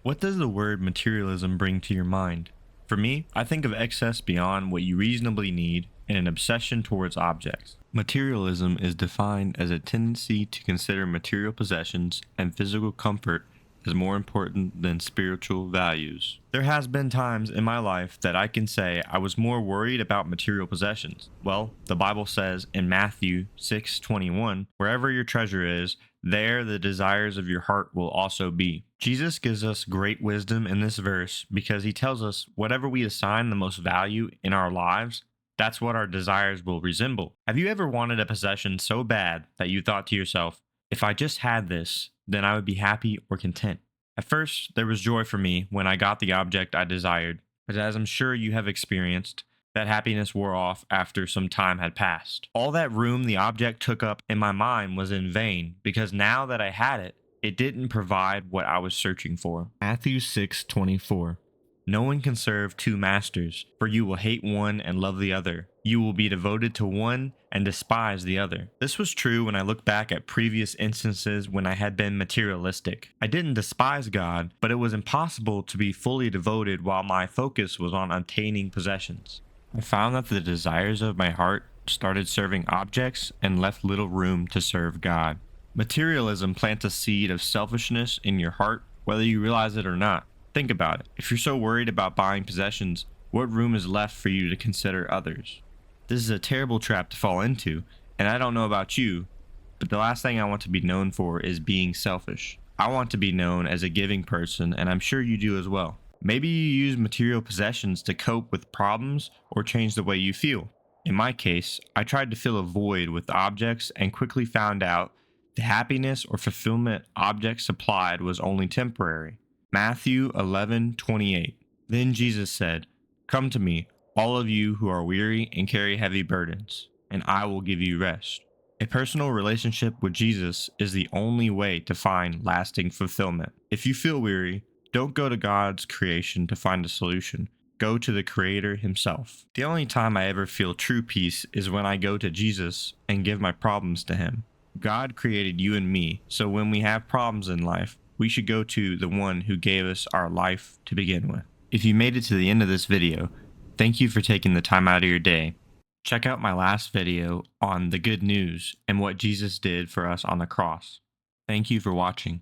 What does the word materialism bring to your mind? For me, I think of excess beyond what you reasonably need and an obsession towards objects. Materialism is defined as a tendency to consider material possessions and physical comfort as more important than spiritual values. There has been times in my life that I can say I was more worried about material possessions. Well, the Bible says in Matthew 6:21, wherever your treasure is, there the desires of your heart will also be. Jesus gives us great wisdom in this verse because he tells us whatever we assign the most value in our lives, that's what our desires will resemble. Have you ever wanted a possession so bad that you thought to yourself, if I just had this, then I would be happy or content? At first, there was joy for me when I got the object I desired, but as I'm sure you have experienced, that happiness wore off after some time had passed. All that room the object took up in my mind was in vain because now that I had it, it didn't provide what I was searching for. Matthew 6:24. No one can serve two masters, for you will hate one and love the other. You will be devoted to one and despise the other. This was true when I look back at previous instances when I had been materialistic. I didn't despise God, but it was impossible to be fully devoted while my focus was on obtaining possessions. I found that the desires of my heart started serving objects and left little room to serve God. Materialism plants a seed of selfishness in your heart, whether you realize it or not. Think about it. If you're so worried about buying possessions, what room is left for you to consider others? This is a terrible trap to fall into, and I don't know about you, but the last thing I want to be known for is being selfish. I want to be known as a giving person, and I'm sure you do as well. Maybe you use material possessions to cope with problems or change the way you feel. In my case, I tried to fill a void with objects and quickly found out the happiness or fulfillment objects supplied was only temporary. Matthew 11:28. Then Jesus said, "Come to me, all of you who are weary and carry heavy burdens, and I will give you rest." A personal relationship with Jesus is the only way to find lasting fulfillment. If you feel weary, don't go to God's creation to find a solution. Go to the Creator Himself. The only time I ever feel true peace is when I go to Jesus and give my problems to Him. God created you and me, so when we have problems in life, we should go to the one who gave us our life to begin with. If you made it to the end of this video, thank you for taking the time out of your day. Check out my last video on the good news and what Jesus did for us on the cross. Thank you for watching.